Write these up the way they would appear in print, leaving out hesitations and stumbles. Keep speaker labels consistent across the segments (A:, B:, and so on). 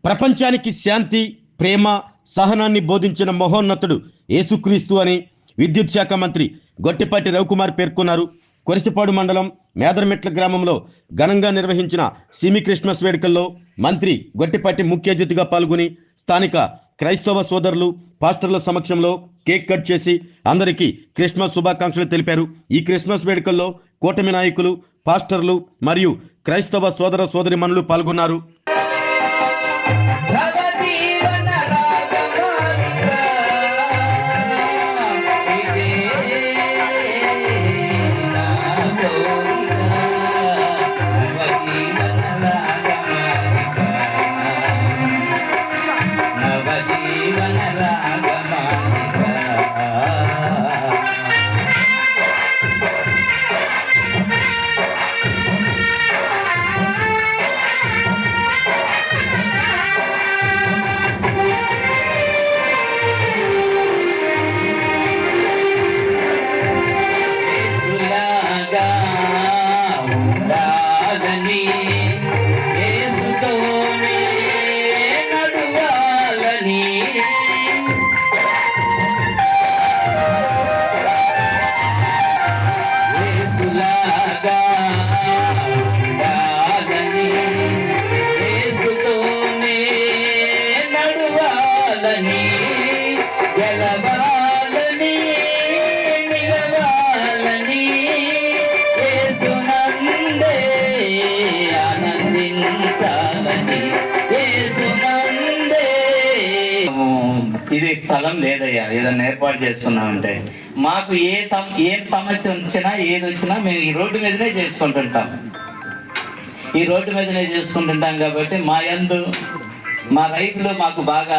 A: ప్రపంచానికి శాంతి, ప్రేమ, సహనాన్ని బోధించిన మహోన్నతుడు యేసుక్రీస్తు అని విద్యుత్ శాఖ మంత్రి గొట్టిపాటి రవికుమార్ పేర్కొన్నారు. కొరిసిపాడు మండలం మేదరమెట్ల గ్రామంలో ఘనంగా నిర్వహించిన సిమి క్రిస్మస్ వేడుకల్లో మంత్రి గొట్టిపాటి ముఖ్య అతిథిగా పాల్గొని స్థానిక క్రైస్తవ సోదరులు, పాస్టర్ల సమక్షంలో కేక్ కట్ చేసి అందరికీ క్రిస్మస్ శుభాకాంక్షలు తెలిపారు. ఈ క్రిస్మస్ వేడుకల్లో కూటమి నాయకులు, పాస్టర్లు మరియు క్రైస్తవ సోదర సోదరిమణులు పాల్గొన్నారు.
B: ఇది స్థలం లేదయ్యా, ఏదన్నా ఏర్పాటు చేస్తున్నామంటే మాకు ఏం సమస్య వచ్చినా ఏది వచ్చినా మేము ఈ రోడ్డు మీదనే చేసుకుంటుంటాం. కాబట్టి మా రైతులు మాకు బాగా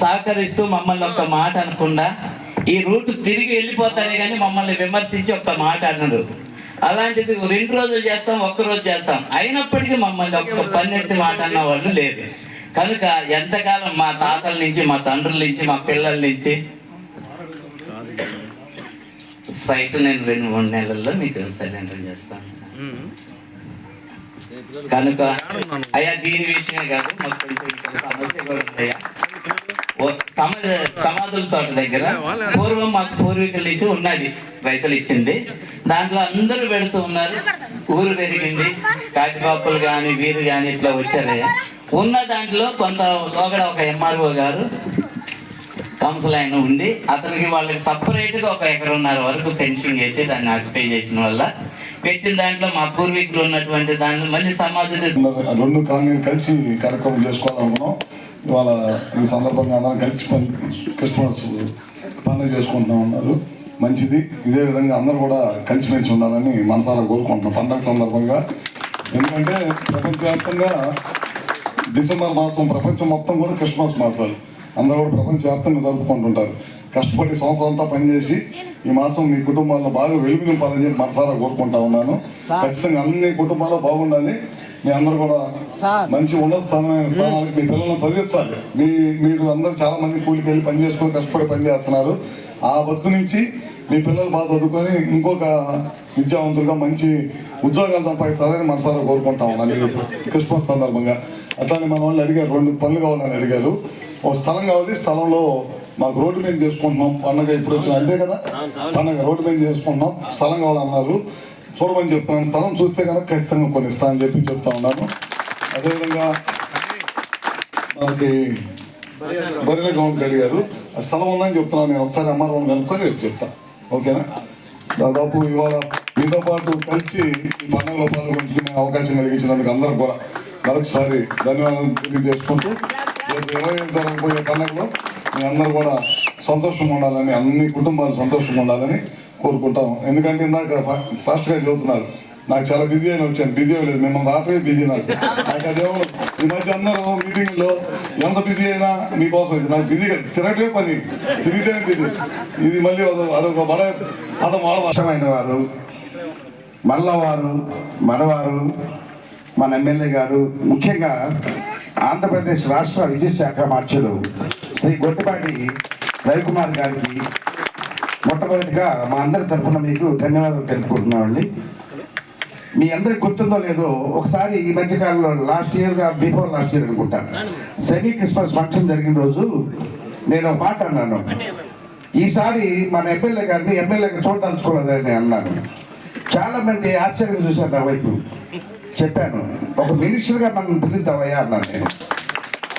B: సహకరిస్తూ మమ్మల్ని ఒక్క మాట అనకుండా ఈ రూట్ తిరిగి వెళ్ళిపోతానే కానీ మమ్మల్ని విమర్శించి ఒక్క మాట అన్నారు. అలాంటిది 2 రోజులు చేస్తాం, 1 రోజు చేస్తాం, అయినప్పటికీ మమ్మల్ని ఒక్క పన్నెత్తి మాట అన్న వాళ్ళు లేదు. కనుక ఎంతకాలం మా తాతల నుంచి, మా తండ్రుల నుంచి, మా పిల్లల నుంచి సైట్ నేను 2-3 నెలల్లో మీకు సరెండర్ చేస్తాను. కనుక అయ్యా దీని విషయమే కాదు, మాకు కొంచెం సమస్య కూడా ఉందయ్యా. సమాధుల తోట దగ్గర పూర్వం మాకు పూర్వీకుల నుంచి ఉన్నది, రైతులు ఇచ్చింది. దాంట్లో అందరూ పెడుతూ ఉన్నారు. ఊరు పెరిగింది, కాటిపాపులు కానీ వీరు కానీ ఇట్లా వచ్చారయ్యా. ఉన్న దాంట్లో కొంత లోగడ ఒక ఎంఆర్ఓ గారు కౌన్సిల్ ఆయన ఉండి అతనికి వాళ్ళకి సపరేట్గా 1 ఎకరన్నర వరకు ఫెన్సింగ్ వేసి దాన్ని ఆక్యుపై చేసిన వల్ల పెట్టిన దాంట్లో మా పూర్వీకులు ఉన్నటువంటి దాన్ని మళ్ళీ సమాధి
C: 2 కాలనీలు కలిసి కార్యక్రమం చేసుకోవాలనుకున్నాం. ఇవాళ ఈ సందర్భంగా అందరం కలిసి క్రిస్మస్ పండుగ చేసుకుంటున్నాం ఉన్నారు. మంచిది. ఇదే విధంగా అందరూ కూడా కలిసిమెలిసి ఉండాలని మనసారా కోరుకుంటున్నాం పండుగ సందర్భంగా. ఎందుకంటే ప్రపంచవ్యాప్తంగా డిసెంబర్ మాసం ప్రపంచం మొత్తం కూడా క్రిస్మస్ మాసాలు అందరూ కూడా ప్రపంచవ్యాప్తంగా జరుపుకుంటుంటారు. కష్టపడి సంవత్సరం అంతా పనిచేసి ఈ మాసం మీ కుటుంబాల్లో బాగా వెలుగు నింపాలని చెప్పి మనసారా కోరుకుంటా ఉన్నాను. ఖచ్చితంగా అన్ని కుటుంబాల్లో బాగుండాలి. మీ అందరూ కూడా మంచి ఉన్నత స్థానాలకు మీ పిల్లలను చదివించాలి. మీరు అందరూ చాలా మంది కూలికి వెళ్ళి పని చేసుకొని కష్టపడి పని చేస్తున్నారు. ఆ బతుకు నుంచి మీ పిల్లలు బాగా చదువుకొని ఇంకొక విద్యావంతులుగా మంచి ఉద్యోగాలు సంపాదించాలని మనసారా కోరుకుంటా ఉన్నాను క్రిస్మస్ సందర్భంగా. అట్లానే మన వాళ్ళు అడిగారు, 2 పనులు కావాలని అడిగారు. ఒక స్థలం కావాలి, స్థలంలో మాకు రోడ్డు మీద చేసుకుంటున్నాం పండుగ ఇప్పుడు వచ్చిన అంతే కదా, పండుగ రోడ్డు మీద చేసుకుంటున్నాం, స్థలం కావాలన్నారు. చూడమని చెప్తున్నాను. స్థలం చూస్తే కనుక ఖచ్చితంగా కొన్ని ఇస్తా అని చెప్పి చెప్తా ఉన్నాను. అదేవిధంగా మనకి బరిల గ్రౌండ్కి అడిగారు, ఆ స్థలం ఉందని చెప్తున్నాను. నేను ఒకసారి ఎంఆర్ఓని కనుక్కొని రేపు చెప్తాను. ఓకేనా? దాదాపు ఇవాళ మీతో పాటు కలిసి ఈ పండుగలో పాల్గొంచుకునే అవకాశం కలిగించినందుకు అందరూ కూడా మరొకసారి ధన్యవాదాలు తెలియజేసుకుంటూ రేపు 25 జరగబోయే పండుగలో మీ అందరూ కూడా సంతోషంగా ఉండాలని, అన్ని కుటుంబాలు సంతోషంగా ఉండాలని కోరుకుంటాం. ఎందుకంటే ఇందాక ఫాస్ట్గా చదువుతున్నారు, నాకు చాలా బిజీ అయినా వచ్చాను. బిజీ అవ్వలేదు, మిమ్మల్ని రావటమే బిజీ. నాకు అదేమో ఈ మధ్య అందరూ మీటింగ్లో ఎంత బిజీ అయినా మీకోసం నాకు బిజీ కాదు, తిరగటమే పని, తిరిగితేనే బిజీ. ఇది మళ్ళీ అదొక బడ పదం వాడమైన వారు, మల్లవారు, మనవారు, మన ఎమ్మెల్యే గారు, ముఖ్యంగా ఆంధ్రప్రదేశ్ రాష్ట్ర విద్యుత్ శాఖ మార్చులు శ్రీ గొట్టిపాటి రవికుమార్ గారికి మొట్టమొదటిగా మా అందరి తరఫున మీకు ధన్యవాదాలు తెలుపుకుంటున్నామండి.
D: మీ అందరికి గుర్తుందో లేదో, ఒకసారి ఈ మధ్యకాలంలో బిఫోర్ లాస్ట్ ఇయర్ అనుకుంటా, సెమీ క్రిస్మస్ ఫంక్షన్ జరిగిన రోజు నేను ఒక మాట అన్నాను, ఈసారి మన ఎమ్మెల్యే గారిని చూడదలుచుకోలేదని అన్నాను. చాలా మంది ఆశ్చర్యంగా చూశారు నా వైపు. చెప్పాను, ఒక మినిస్టర్గా మనం పిలుద్దామయ్యా అన్నాను నేను.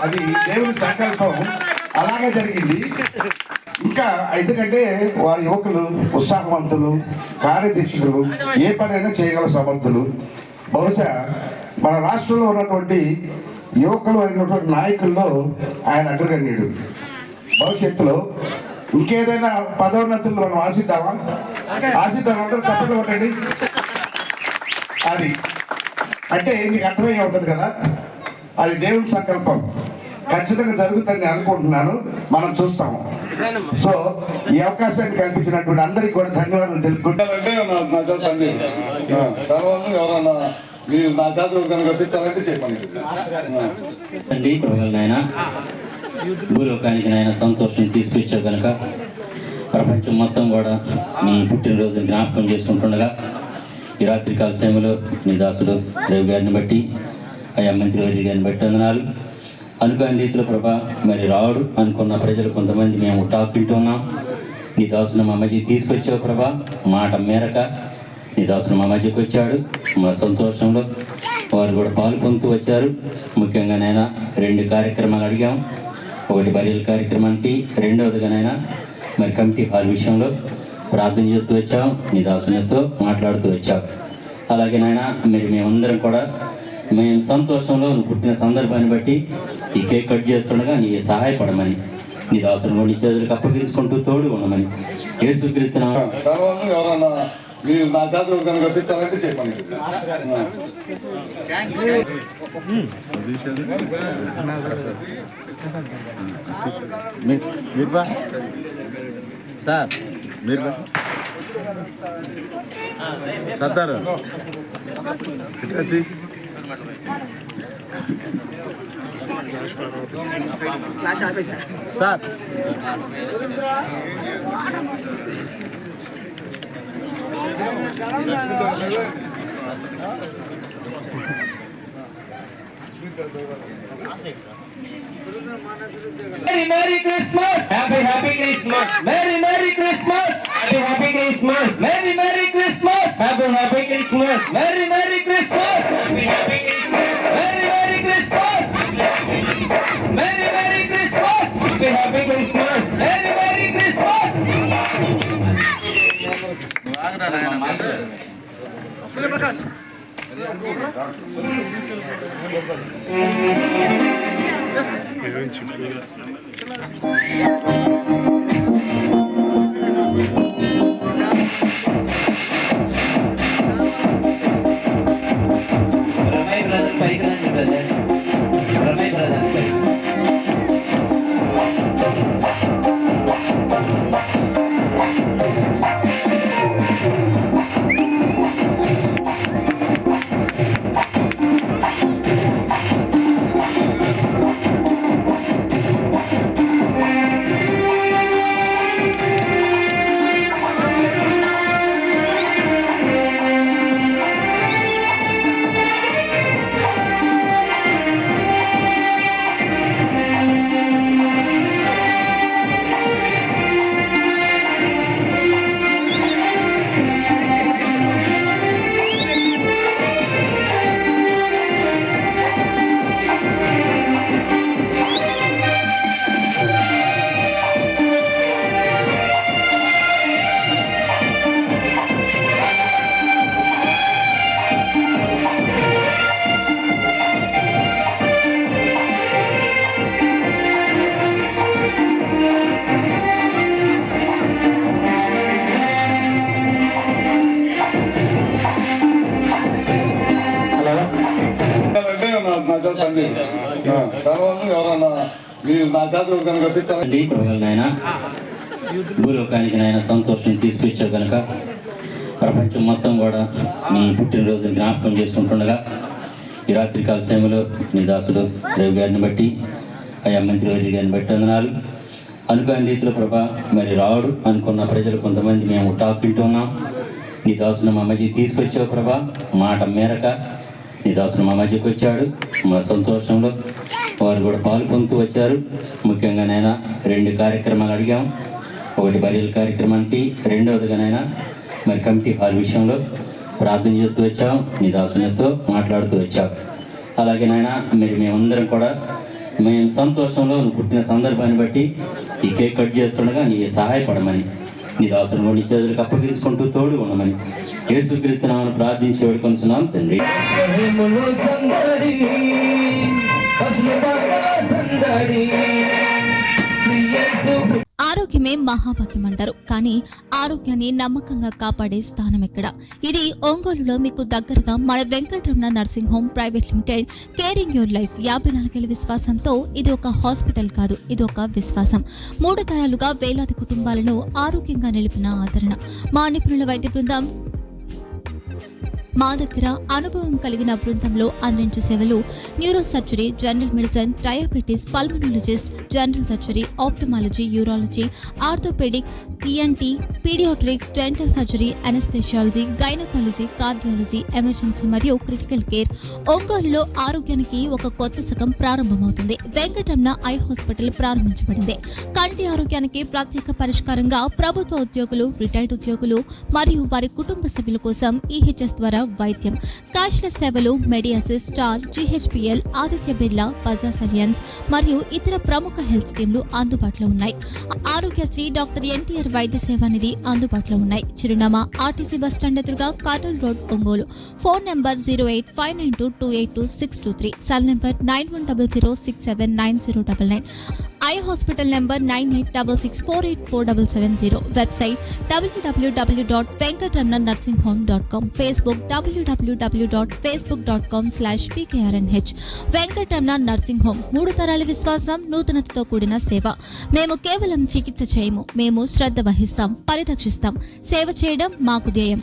D: అది దేవుని సంకల్పం, అలాగే జరిగింది. ఇంకా ఎందుకంటే వారి యువకులు ఉత్సాహవంతులు, కార్యదీక్షకులు, ఏ పనైనా చేయగల సమర్థులు. బహుశా మన రాష్ట్రంలో ఉన్నటువంటి యువకులు అయినటువంటి నాయకుల్లో ఆయన అగ్రగణ్యుడు. భవిష్యత్తులో ఇంకేదైనా పదోన్నతులు మనం ఆశిద్దామా? అందరూ చప్పట్లు కొట్టండి. అది అంటే మీకు అర్థమయ్యే ఉంటుంది కదా, అది దేవుని సంకల్పం, ఖచ్చితంగా జరుగుతుందని అనుకుంటున్నాను. మనం చూస్తాము. సో ఈ అవకాశాన్ని కల్పించినటువంటి అందరికీ కూడా ధన్యవాదాలు తెలుపుకుంటానంటే ఎవరన్నా మీరు నా చేత కనిపించాలంటే చెప్పండి.
E: నాయన భూలోకానికి నాయన సంతోషం తీసుకొచ్చావు కనుక ప్రపంచం మొత్తం కూడా నీ పుట్టినరోజుని జ్ఞాపకం చేసుకుంటుండగా ఈ రాత్రికాల సమయంలో నీ దాసుడు దేవి గారిని బట్టి, అయ్యా మంత్రివర్య గారిని బట్టి వందనాలు. అనుకోని రీతిలో ప్రభా మరి రావడు అనుకున్న ప్రజలు కొంతమంది మేము టాక్ వింటున్నాం. నీ దాసును మా మధ్యకి తీసుకొచ్చావు ప్రభా, మాట మేరక నీ దాసును మా మధ్యకి వచ్చాడు. మా సంతోషంలో వారు కూడా పాలు పొందుతూ వచ్చారు. ముఖ్యంగా నైనా 2 కార్యక్రమాలు అడిగాం. ఒకటి బరియల్ కార్యక్రమానికి, రెండవదిగానైనా మరి కమిటీ హాల్ విషయంలో ప్రార్థన చేస్తూ వచ్చాం. నీ దాసునితో మాట్లాడుతూ వచ్చావు. అలాగే నాయన మరి మేమందరం కూడా మేము సంతోషంలో నువ్వు పుట్టిన సందర్భాన్ని బట్టి ఈ కేక్ కట్ చేస్తుండగా నీ సహాయపడమని, నీ దాసుని నీ చేతులకు అప్పగించుకుంటూ తోడు ఉండమని యేసుక్రీస్తునామమున
C: ఎవరన్నా మీరు నా చేత కనిపించాలంటే చెప్పండి. సర్దారు sir
F: Merry Christmas! Happy Christmas! Merry Christmas! Happy Christmas! Merry Christmas! Happy Christmas! Merry Christmas! Happy Christmas! Merry Christmas! Merry Christmas! Happy Christmas! Merry Christmas! Prakash.
C: ఎవరన్నా మీరు నా చేత కనిపించాలండి.
E: నాయన భూలోకానికి నాయన సంతోషం తీసుకొచ్చావు కనుక ప్రపంచం మొత్తం కూడా నీ పుట్టినరోజుని జ్ఞాపకం చేసుకుంటుండగా ఈ రాత్రికాల సమయంలో నీ దాసుడు దేవి గారిని బట్టి, అయ్యా మంత్రివర్య గారిని బట్టి వందనాలు. అనుకోని రీతిలో ప్రభా మరి రావడు అనుకున్న ప్రజలు కొంతమంది మేము టాక్ వింటున్నాం. నీ దాసును మా మధ్య తీసుకొచ్చావు ప్రభా, మాట మేరక నీ దాసును మా మధ్యకి వచ్చాడు. మా సంతోషంలో వారు కూడా పాలు పొందుతూ వచ్చారు. ముఖ్యంగా నైనా 2 కార్యక్రమాలు అడిగాం. ఒకటి బరియల్ కార్యక్రమానికి, రెండవదిగానైనా మరి కమిటీ హాల్ విషయంలో ప్రార్థన చేస్తూ వచ్చాం. నీ దాసునితో మాట్లాడుతూ వచ్చావు. అలాగే నాయన మరి మేమందరం కూడా మేము సంతోషంలో నువ్వు పుట్టిన సందర్భాన్ని బట్టి ఈ కేక్ కట్ చేస్తుండగా నీ సహాయపడమని, నీ దాసును నీ చేతులకు అప్పగించుకుంటూ తోడు ఉండమని యేసుక్రీస్తు నామమున ప్రార్థించి వేడుకొనుచున్నాం తండ్రి.
G: ఆరోగ్యమే మహాభాగ్యం అంటారు, కానీ ఆరోగ్యాన్ని నమ్మకంగా కాపాడే స్థానం ఎక్కడ? ఇది ఒంగోలులో మీకు దగ్గరగా మన Venkataramana nursing home private limited. Caring your life 54 ఏళ్ల విశ్వాసంతో ఇది ఒక హాస్పిటల్ కాదు, ఇది ఒక విశ్వాసం. 3 తరాలుగా వేలాది కుటుంబాలను ఆరోగ్యంగా నిలిపిన ఆదరణ. మా నిపుణుల వైద్య బృందం మా దగ్గర అనుభవం కలిగిన బృందంలో అందించే సేవలు neuro surgery, general medicine, diabetes, pulmonologist, general surgery, ophthalmology, urology, orthopaedic, ENT, paediatrics, dental surgery, anaesthesiology, gynaecology, cardiology, emergency మరియు క్రిటికల్ కేర్. ఒంగోలులో ఆరోగ్యానికి ఒక కొత్త శకం ప్రారంభమవుతుంది. వెంకటరమణ ఐ హాస్పిటల్ ప్రారంభించబడింది. కంటి ఆరోగ్యానికి ప్రత్యేక పరిష్కారంగా ప్రభుత్వ ఉద్యోగులు, రిటైర్డ్ ఉద్యోగులు మరియు వారి కుటుంబ సభ్యుల కోసం ఈహెచ్ఎస్ ద్వారా వైద్యం, క్యాష్లెస్ సేవలు, Medi Assist, star, GHPL, Aditya Birla, Bajaj Allianz మరియు ఇతర ప్రముఖ హెల్త్ స్కీమ్లు అందుబాటులో ఉన్నాయి. ఆరోగ్యశ్రీ, డాక్టర్ ఎన్టీఆర్ వైద్య సేవా నిధి అందుబాటులో ఉన్నాయి. చిరునామా ఆర్టీసీ బస్టాండ్ ఎదురుగా, Kurnool road, Ongole. Phone number 08592282623, cell number 9100679099, eye hospital number 9866484770, website www.venkatramanarsinghome.com, Facebook www.facebook.com/pkrnh. Venkataramana nursing home 3 తరాల విశ్వాసం, నూతనతతో కూడిన సేవ. మేము కేవలం చికిత్స చేయము, మేము శ్రద్ధ వహిస్తాం, పరిరక్షిస్తాం. సేవ చేయడం మాకు ధ్యేయం.